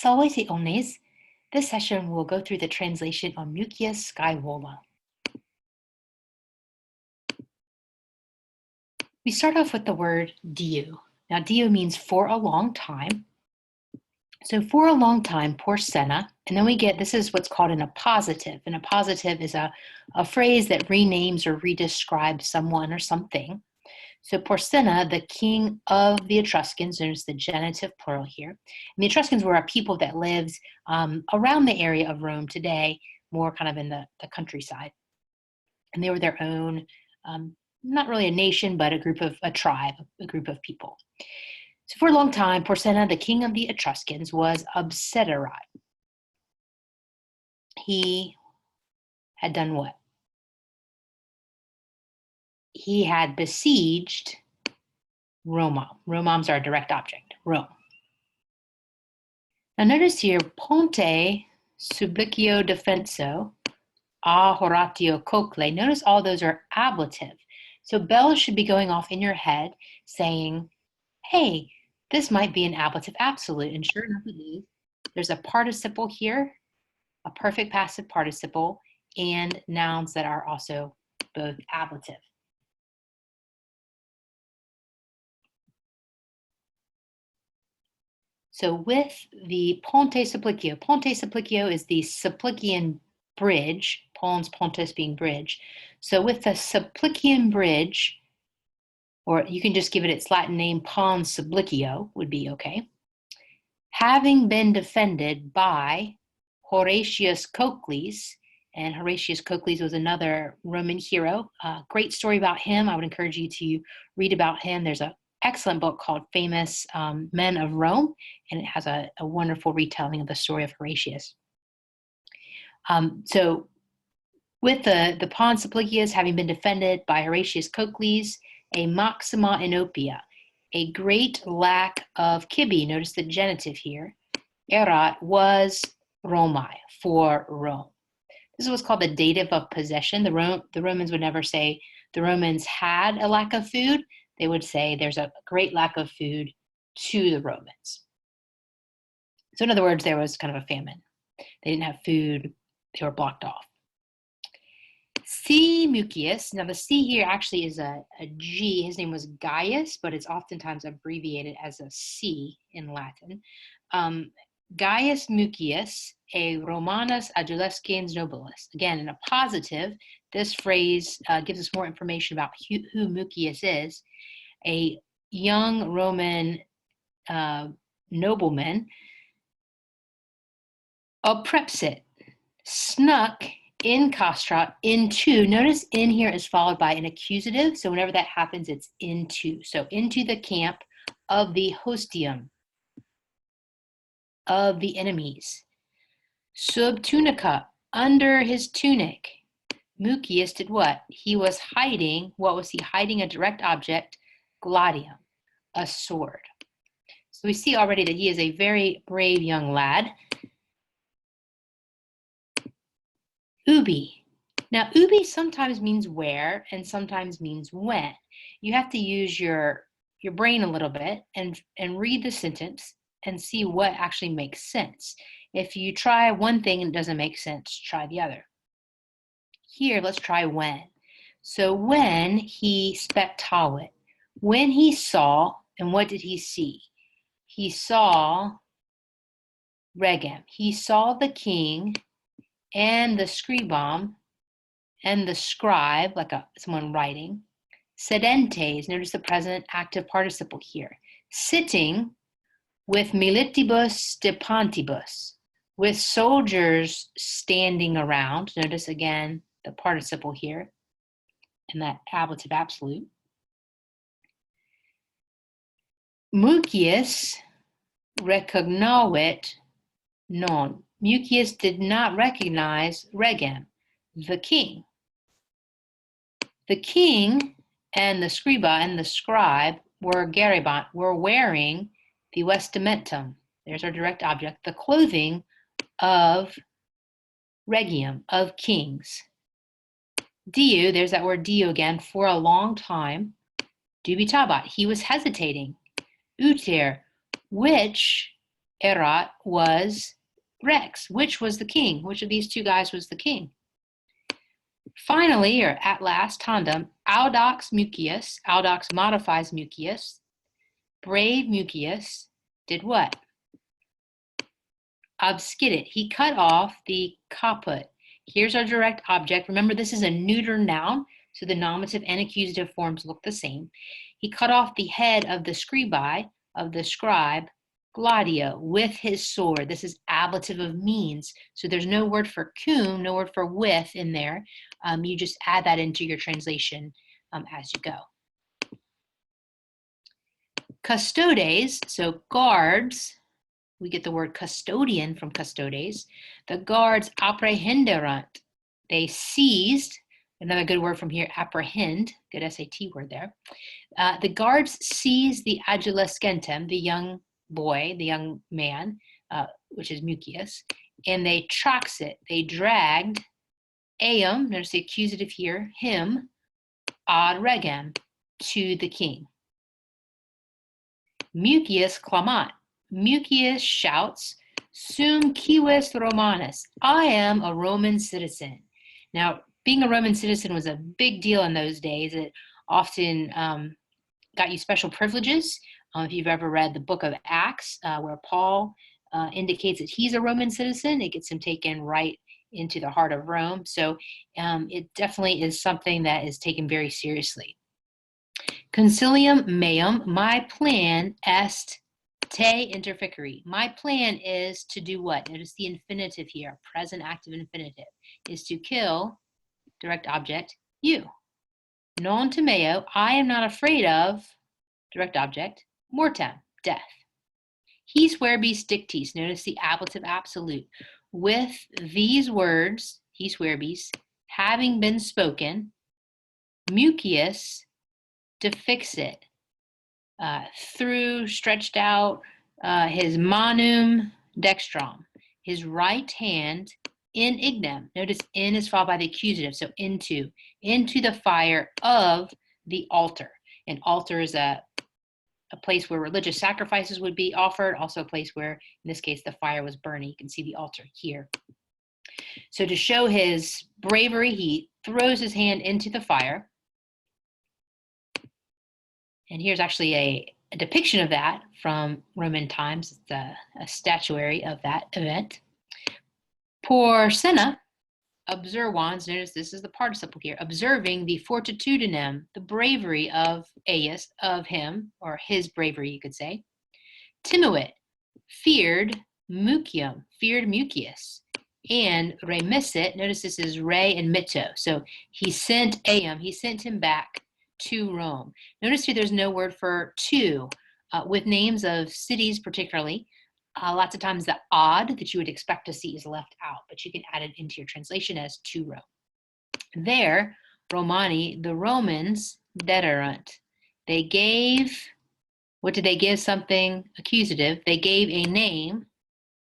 Salutationes. This session will go through the translation on Mucius Scaevola. We start off with the word diu. Now, diu means for a long time. So for a long time, porcena, and then we get, this is what's called an appositive. An appositive is a phrase that renames or redescribes someone or something. So Porcena, the king of the Etruscans, there's the genitive plural here. And the Etruscans were a people that lived around the area of Rome today, more kind of in the countryside. And they were their own, not really a nation, but a tribe, a group of people. So for a long time, Porcena, the king of the Etruscans, was obsederat. He had done what? He had besieged Rome. Rome's our direct object, Rome. Now notice here, Ponte Sublicio Defenso, a Horatio Cocle. Notice all those are ablative. So bells should be going off in your head saying, hey, this might be an ablative absolute. And sure enough it is. There's a participle here, a perfect passive participle, and nouns that are also both ablative. So with the Ponte Supplicio is the Supplician bridge, Pons Pontus being bridge. So with the Supplician bridge, or you can just give it its Latin name, Pons Supplicio would be okay. Having been defended by Horatius Cocles, and Horatius Cocles was another Roman hero. Great story about him. I would encourage you to read about him. There's an excellent book called Famous Men of Rome, and it has a wonderful retelling of the story of Horatius. So with the Pons Supplicius having been defended by Horatius Cocles, a maxima inopia, a great lack of kibi, notice the genitive here, erat was Romae, for Rome. This is what's called the dative of possession. The Romans would never say the Romans had a lack of food. They would say there's a great lack of food to the Romans. So in other words, there was kind of a famine. They didn't have food. They were blocked off. C. Mucius. Now the C here actually is a G. His name was Gaius, but it's oftentimes abbreviated as a C in Latin. Gaius Mucius, a Romanus adolescens nobilis. Again, in a positive, this phrase gives us more information about who Mucius is. A young Roman nobleman, oprepsit, snuck in castra into. Notice in here is followed by an accusative. So whenever that happens, it's into. So into the camp of the hostium, of the enemies. Sub tunica, under his tunic. Mucius did what? He was hiding. What was he hiding? A direct object, gladium, a sword. So we see already that he is a very brave young lad. Ubi. Now, ubi sometimes means where and sometimes means when. You have to use your brain a little bit and read the sentence and see what actually makes sense. If you try one thing and it doesn't make sense, try the other. Here, let's try when. So when he spectavit, when he saw, and what did he see? He saw regem. He saw the king and the scribam and the scribe, like someone writing. Sedentes, notice the present active participle here. Sitting with militibus depantibus, with soldiers standing around. Notice again the participle here and that ablative absolute. Mucius recognavit non. Mucius did not recognize regem, the king. The king and the scriba and the scribe were garibant, were wearing the vestimentum. There's our direct object, the clothing of regium, of kings. Diu, there's that word diu again, for a long time. Dubitabat, he was hesitating. Uter, which erat was Rex. Which was the king? Which of these two guys was the king? Finally, or at last, tandem, audax Mucius. Audax modifies Mucius. Brave Mucius did what? Abscidit. He cut off the caput. Here's our direct object. Remember, this is a neuter noun, so the nominative and accusative forms look the same. He cut off the head of the scribi, of the scribe, Gladio, with his sword. This is ablative of means. So there's no word for cum, no word for with in there. You just add that into your translation as you go. Custodes, so guards, we get the word custodian from custodes. The guards apprehenderant, they seized, another good word from here, apprehend, good SAT word there. The guards seized the adolescentem, the young boy, the young man, which is Mucius, and they traxit, they dragged eum, notice the accusative here, him, ad regem, to the king. Mucius clamat, Mucius shouts, sum civis Romanus, I am a Roman citizen. Now, being a Roman citizen was a big deal in those days. It often got you special privileges. If you've ever read the book of Acts, where Paul indicates that he's a Roman citizen, it gets him taken right into the heart of Rome. So it definitely is something that is taken very seriously. Concilium meum, my plan est te interficere. My plan is to do what? Notice the infinitive here, present active infinitive, is to kill, direct object, you. Non timeo, I am not afraid of, direct object, mortem, death. His verbis dictis, notice the ablative absolute. With these words, his verbis, having been spoken, Mucius defixit, through, stretched out, his manum dextram, his right hand, in ignem. Notice in is followed by the accusative, so into the fire of the altar. An altar is a place where religious sacrifices would be offered, also a place where, in this case, the fire was burning. You can see the altar here. So to show his bravery, he throws his hand into the fire. And here's actually a depiction of that from Roman times. It's a statuary of that event. Porcena, observans, notice this is the participle here, observing the fortitudinem, the bravery of Aius, of him, or his bravery, you could say. Timuit, feared Mucium, feared Mucius. And remissit, notice this is re and mitto. So he sent Eum, he sent him back to Rome. Notice here there's no word for to. With names of cities particularly, lots of times the odd that you would expect to see is left out, but you can add it into your translation as to Rome. There, Romani, the Romans, dederant. They gave, what did they give? Something accusative. They gave a name.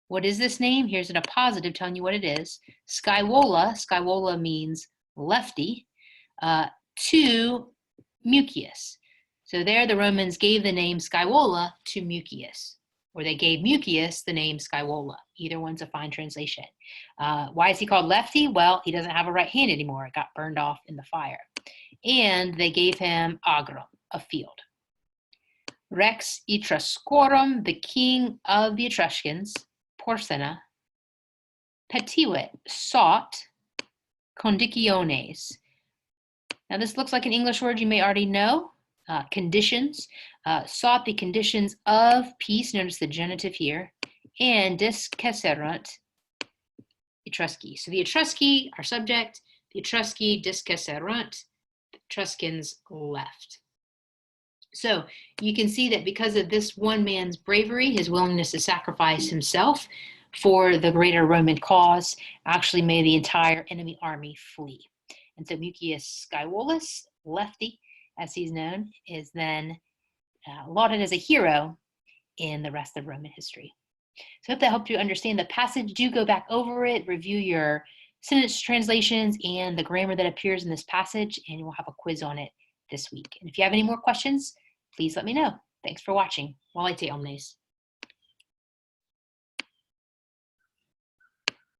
What is this name? Here's an appositive telling you what it is. Scaevola, Scaevola means lefty, to Mucius. So there the Romans gave the name Scaevola to Mucius, or they gave Mucius the name Scaevola. Either one's a fine translation. Why is he called lefty? Well, he doesn't have a right hand anymore. It got burned off in the fire. And they gave him agrum, a field. Rex Etruscorum, the king of the Etruscans, Porcena, petivet, sought, conditiones. Now this looks like an English word you may already know. Conditions, sought the conditions of peace, notice the genitive here, and discesserunt Etrusci. So the Etrusci, our subject, the Etrusci discesserunt, the Etruscans left. So you can see that because of this one man's bravery, his willingness to sacrifice himself for the greater Roman cause, actually made the entire enemy army flee. And so Mucius Scaevolus, lefty, as he's known, is then lauded as a hero in the rest of Roman history. So I hope that helped you understand the passage. Do go back over it, review your sentence translations and the grammar that appears in this passage, and we'll have a quiz on it this week. And if you have any more questions, please let me know. Thanks for watching. Volite omnes.